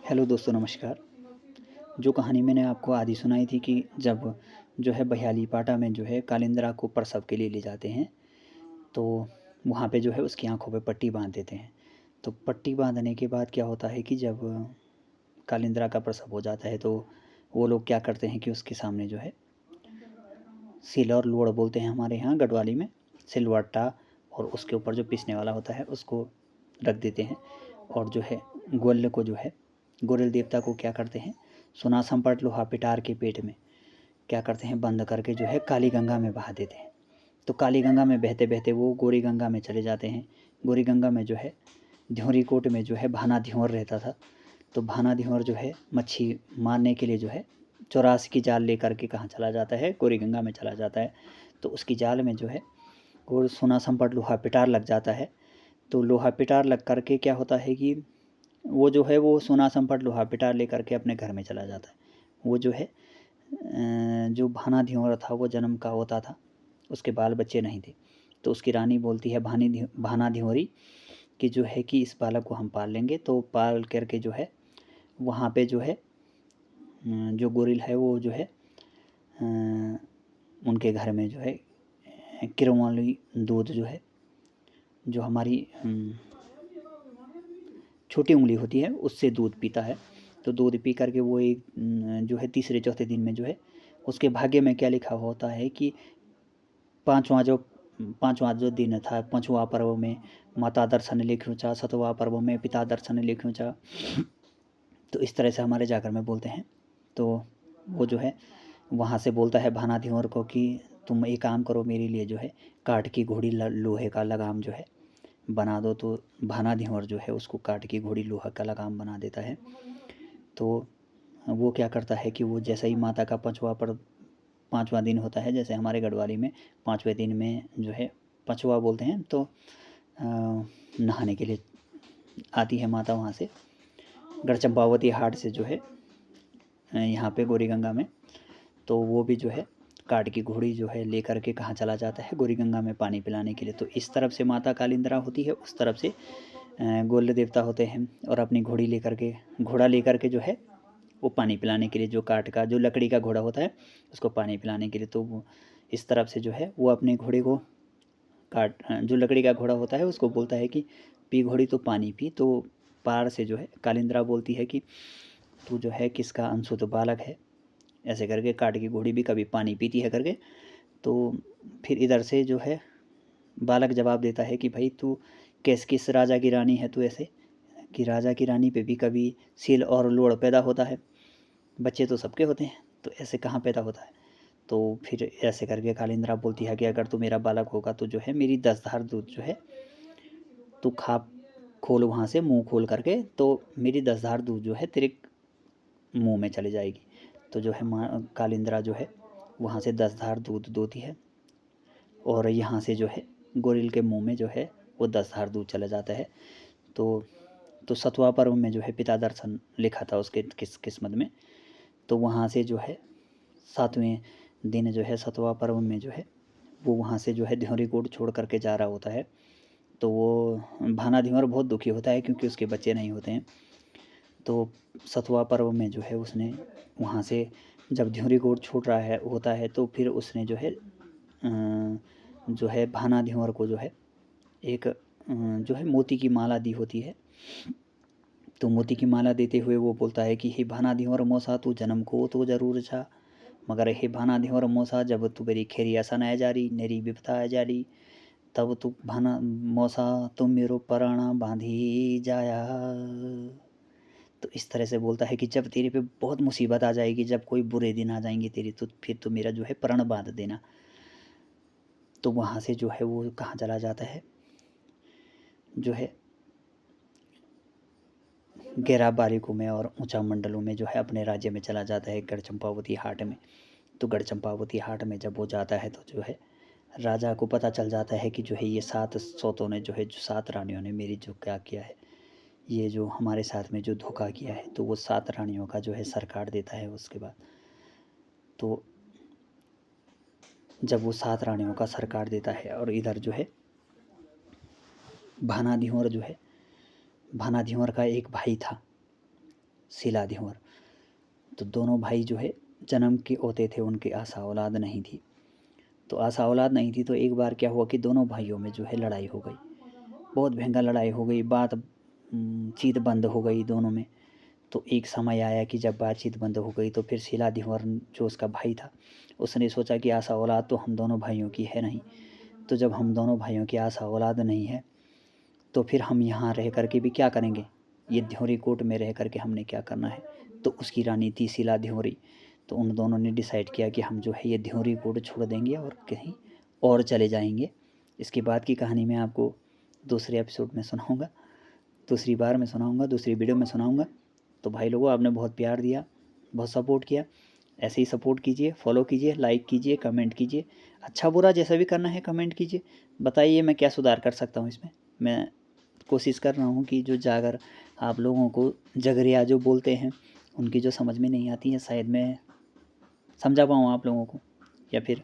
Hello दोस्तों, नमस्कार। जो कहानी मैंने आपको आधी सुनाई थी कि जब जो है बहियाली पाटा में जो है कालिंद्रा को प्रसव के लिए ले जाते हैं, तो वहाँ पे जो है उसकी आँखों पे पट्टी बाँध देते हैं। तो पट्टी बाँधने के बाद क्या होता है कि जब कालिंद्रा का प्रसव हो जाता है, तो वो लोग क्या करते हैं कि उसके सामने जो है सिल और लोड़ बोलते हैं हमारे यहाँ गढ़वाली में, सिलवट्टा, और उसके ऊपर जो पीसने वाला होता है उसको रख देते हैं। और जो है गोल्ल को जो है गोरेल देवता को क्या करते हैं, सोना संपट लोहा पिटार के पेट में क्या करते हैं, बंद करके जो है काली गंगा में बहा देते हैं। तो काली गंगा में बहते बहते वो गोरी गंगा में चले जाते हैं। गोरी गंगा में जो है ध्योरी कोट में जो है भाना ध्योर रहता था। तो भाना ध्योर जो है मच्छी मारने के लिए जो है 84 की जाल लेकर के कहाँ चला जाता है, गोरी गंगा में चला जाता है। तो उसकी जाल में जो है वो सोना संपट लोहा पिटार लग जाता है। तो लोहा पिटार लग करके क्या होता है कि वो जो है वो सोना संपट लोहा पिटार लेकर के अपने घर में चला जाता है। वो जो है जो भाना ध्योर था वो जन्म का होता था, उसके बाल बच्चे नहीं थे। तो उसकी रानी बोलती है भाना ध्योरी कि जो है कि इस बालक को हम पाल लेंगे। तो पाल करके जो है वहाँ पे जो है जो गोरिल है वो जो है उनके घर में जो है किरों वाली दूध जो है, जो हमारी छोटी उंगली होती है उससे दूध पीता है। तो दूध पी करके वो एक जो है तीसरे चौथे दिन में जो है उसके भाग्य में क्या लिखा होता है कि पाँचवा जो दिन था, पाँचवा पर्व में माता दर्शन लिख्यूँ चा, सतवा पर्व में पिता दर्शन लिख्यूँ चा। तो इस तरह से हमारे जागर में बोलते हैं। तो वो जो है वहाँ से बोलता है भाना ध्योर को कि तुम एक काम करो, मेरे लिए जो है काठ की घोड़ी लोहे का लगाम जो है बना दो। तो भाना ध्योर जो है उसको काठ की घोड़ी लोहा का लगाम बना देता है। तो वो क्या करता है कि वो जैसे ही माता का पाँचवा दिन होता है, जैसे हमारे गढ़वाली में पाँचवें दिन में जो है पछुआ बोलते हैं। तो नहाने के लिए आती है माता वहाँ से गढ़चंपावती हाट से जो है यहाँ पे गोरी गंगा में। तो वो भी जो है काठ की घोड़ी जो है लेकर के कहाँ चला जाता है, गोरी गंगा में पानी पिलाने के लिए। तो इस तरफ से माता कालिंद्रा होती है, उस तरफ से गोल्ड देवता होते हैं, और अपनी घोड़ा लेकर के जो है वो पानी पिलाने के लिए, जो काठ का जो लकड़ी का घोड़ा होता है उसको पानी पिलाने के लिए। तो वो इस तरफ से जो है वो अपने घोड़े को जो लकड़ी का घोड़ा होता है उसको बोलता है कि पी घोड़ी तो पानी पी। तो पार से जो है कालिंद्रा बोलती है कि तू जो है किसका अंशुत बालक है, ऐसे करके काठ की घोड़ी भी कभी पानी पीती है करके। तो फिर इधर से जो है बालक जवाब देता है कि भाई तू किस राजा की रानी है, तू ऐसे कि राजा की रानी पे भी कभी सील और लोड़ पैदा होता है, बच्चे तो सबके होते हैं, तो ऐसे कहाँ पैदा होता है। तो फिर ऐसे करके कालिंद्रा बोलती है कि अगर तू मेरा बालक होगा तो जो है मेरी 10 धार दूध जो है तू खा खोल, वहाँ से मुंह खोल करके, तो मेरी 10 धार दूध जो है तेरे मुंह में चली जाएगी। तो जो है कालिंद्रा जो है वहाँ से 10 धार दूध दोती है, और यहाँ से जो है गोरिल के मुंह में जो है वो 10 धार दूध चला जाता है। तो सतवा पर्व में जो है पिता दर्शन लिखा था उसके किस्मत में। तो वहाँ से जो है 7वें दिन जो है सतवा पर्व में जो है वो वहाँ से जो है ध्योरी कोट छोड़ करके जा रहा होता है। तो वो भाना ध्योर बहुत दुखी होता है क्योंकि उसके बच्चे नहीं होते हैं। तो सतवा पर्व में जो है उसने वहाँ से जब ध्योरी कोट छोड़ रहा है होता है, तो फिर उसने जो है भाना ध्योर को जो है एक जो है मोती की माला दी होती है। तो मोती की माला देते हुए वो बोलता है कि हे भाना ध्योर मोसा तू जन्म को तो जरूर छा, मगर हे भाना ध्योर मोसा जब तू मेरी खेरी आसन आए जा रही, नेरी विपता आए जा रही, तब तू भाना मोसा तुम मेरो पराणा बांधी जाया। तो इस तरह से बोलता है कि जब तेरे पे बहुत मुसीबत आ जाएगी, जब कोई बुरे दिन आ जाएंगे तेरे, तो फिर तो मेरा जो है प्रण बांध देना। तो वहाँ से जो है वो कहाँ चला जाता है, जो है गहरा बारीकों में और ऊंचा मंडलों में जो है अपने राज्य में चला जाता है, गढ़चंपावती हाट में। तो गढ़चंपावती हाट में जब वो जाता है तो जो है राजा को पता चल जाता है कि जो है ये 7 सौतों ने जो है, जो 7 रानियों ने मेरी जो क्या किया है, ये जो हमारे साथ में जो धोखा किया है, तो वो 7 रानियों का जो है सर काट देता है उसके बाद। तो जब वो 7 रानियों का सर काट देता है, और इधर जो है भाना ध्योर का एक भाई था, शीला ध्युवर। तो दोनों भाई जो है जन्म के होते थे, उनके आशा औलाद नहीं थी। तो आशा औलाद नहीं थी तो एक बार क्या हुआ कि दोनों भाइयों में जो है लड़ाई हो गई, बहुत भयंकर लड़ाई हो गई, चीत बंद हो गई दोनों में। तो एक समय आया कि जब बातचीत बंद हो गई तो फिर शीला ध्युवर जो उसका भाई था, उसने सोचा कि आशा औलाद तो हम दोनों भाइयों की है नहीं, तो जब हम दोनों भाइयों की आशा औलाद नहीं है तो फिर हम यहाँ रह कर के भी क्या करेंगे, ये ध्युरी कोट में रह कर के हमने क्या करना है। तो उसकी रानी थी शीला ध्युरी। तो उन दोनों ने डिसाइड किया कि हम जो है ये ध्युरी कोट छोड़ देंगे और कहीं और चले जाएंगे। इसके बाद की कहानी मैं आपको दूसरे एपिसोड में सुनाऊँगा, दूसरी बार में सुनाऊँगा, दूसरी वीडियो में सुनाऊँगा। तो भाई लोगों, आपने बहुत प्यार दिया, बहुत सपोर्ट किया, ऐसे ही सपोर्ट कीजिए, फॉलो कीजिए, लाइक कीजिए, कमेंट कीजिए, अच्छा बुरा जैसा भी करना है कमेंट कीजिए, बताइए मैं क्या सुधार कर सकता हूँ इसमें। मैं कोशिश कर रहा हूँ कि जो जागर आप लोगों को जगरिया जो बोलते हैं उनकी जो समझ में नहीं आती है, शायद मैं समझा पाऊँ आप लोगों को, या फिर